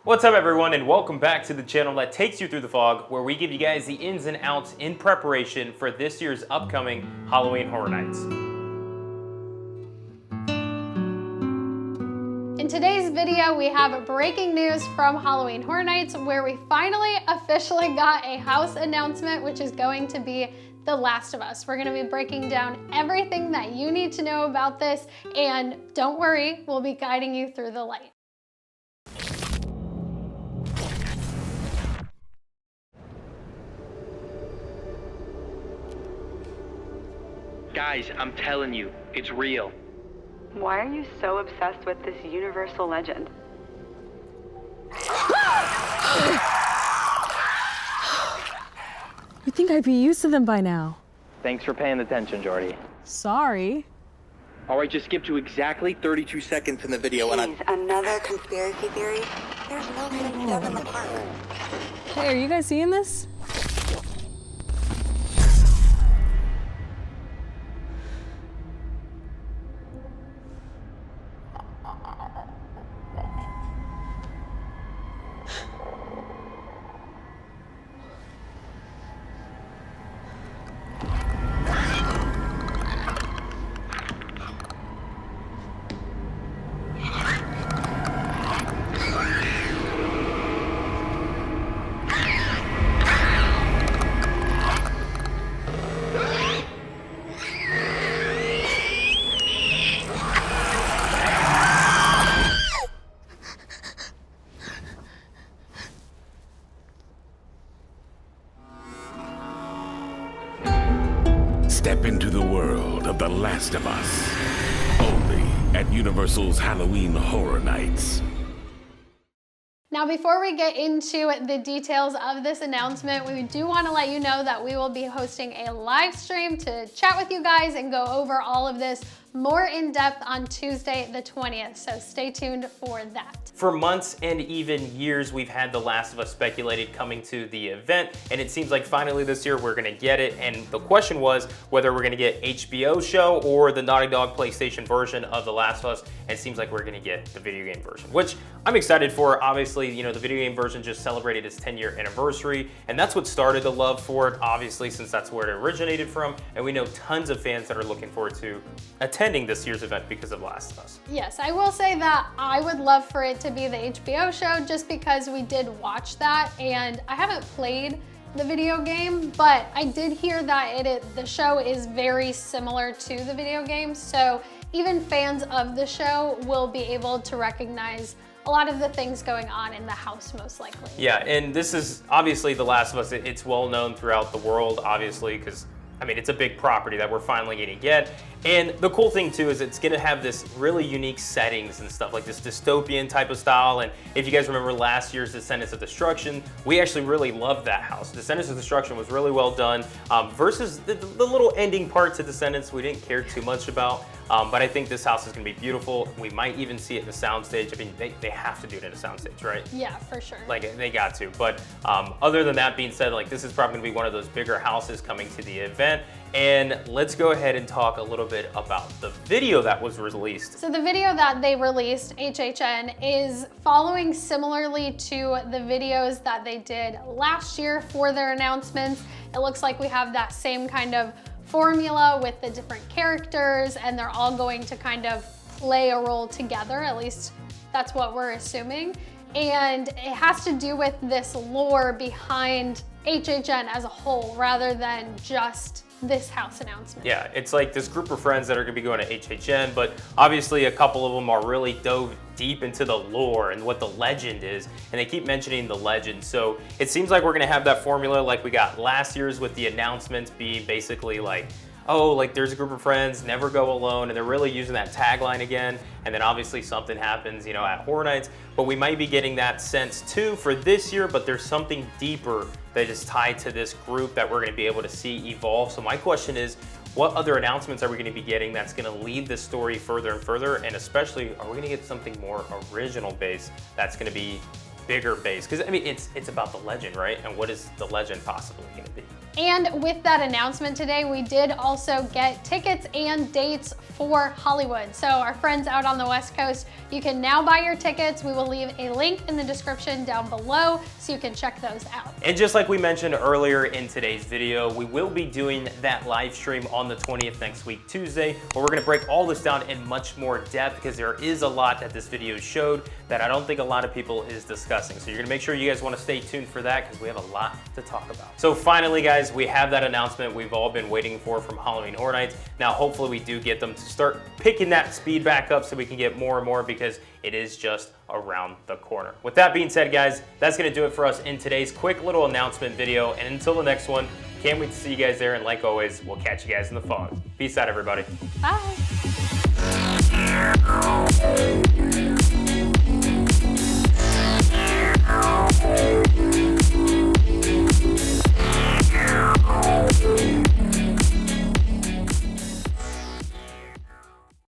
What's up everyone, and welcome back to the channel that takes you through the fog, where we give you guys the ins and outs in preparation for this year's upcoming Halloween Horror Nights. In today's video, we have breaking news from Halloween Horror Nights, where we finally officially got a house announcement, which is going to be The Last of Us. We're gonna be breaking down everything that you need to know about this, and don't worry, we'll be guiding you through the light. Guys, I'm telling you, it's real. Why are you so obsessed with this universal legend? You'd think I'd be used to them by now. Thanks for paying attention, Jordy. Sorry. All right, just skip to exactly 32 seconds in the video and Jeez, another conspiracy theory? There's no hidden stuff in the park. Hey, are you guys seeing this? Step into the world of The Last of Us, only at Universal's Halloween Horror Nights. Now, before we get into the details of this announcement, we do want to let you know that we will be hosting a live stream to chat with you guys and go over all of this more in depth on Tuesday the 20th, so stay tuned for that. For months and even years, we've had The Last of Us speculated coming to the event, and it seems like finally this year we're gonna get it, and the question was whether we're gonna get HBO show or the Naughty Dog PlayStation version of The Last of Us, and it seems like we're gonna get the video game version, which I'm excited for. Obviously, you know, the video game version just celebrated its 10-year anniversary, and that's what started the love for it, obviously, since that's where it originated from, and we know tons of fans that are looking forward to attending this year's event because of The Last of Us. Yes, I will say that I would love for it to be the HBO show just because we did watch that, and I haven't played the video game, but I did hear that the show is very similar to the video game, so even fans of the show will be able to recognize a lot of the things going on in the house, most likely. Yeah, and this is obviously The Last of Us. It's well known throughout the world, obviously, because I mean, it's a big property that we're finally gonna get. And the cool thing too is it's gonna have this really unique settings and stuff, like this dystopian type of style. And if you guys remember last year's Descendants of Destruction, we actually really loved that house. Descendants of Destruction was really well done, versus the little ending part to Descendants we didn't care too much about. But I think this house is gonna be beautiful. We might even see it in a soundstage. I mean, they have to do it in a soundstage, right? Yeah, for sure. Like, they got to. But other than that being said, like, this is probably gonna be one of those bigger houses coming to the event. And let's go ahead and talk a little bit about the video that was released. So the video that they released, HHN, is following similarly to the videos that they did last year for their announcements. It looks like we have that same kind of formula with the different characters, and they're all going to kind of play a role together. At least that's what we're assuming. And it has to do with this lore behind HHN as a whole, rather than just this house announcement. Yeah, it's like this group of friends that are gonna be going to HHN, but obviously a couple of them are really dove deep into the lore and what the legend is, and they keep mentioning the legend. So it seems like we're gonna have that formula like we got last year's, with the announcements being basically like, oh, like there's a group of friends, never go alone, and they're really using that tagline again. And then obviously something happens, you know, at Horror Nights, but we might be getting that sense too for this year, but there's something deeper that is tied to this group that we're gonna be able to see evolve. So my question is, what other announcements are we gonna be getting that's gonna lead this story further and further? And especially, are we gonna get something more original based that's gonna be bigger base? Because I mean, it's about the legend, right? And what is the legend possibly going to be? And with that announcement today, we did also get tickets and dates for Hollywood. So our friends out on the West Coast, you can now buy your tickets. We will leave a link in the description down below so you can check those out. And just like we mentioned earlier in today's video, we will be doing that live stream on the 20th next week, Tuesday, where we're gonna break all this down in much more depth because there is a lot that this video showed that I don't think a lot of people is discussing. So you're gonna make sure you guys wanna stay tuned for that because we have a lot to talk about. So finally, guys, we have that announcement we've all been waiting for from Halloween Horror Nights. Now, hopefully we do get them to start picking that speed back up so we can get more and more because it is just around the corner. With that being said, guys, that's gonna do it for us in today's quick little announcement video. And until the next one, can't wait to see you guys there. And like always, we'll catch you guys in the fog. Peace out, everybody. Bye.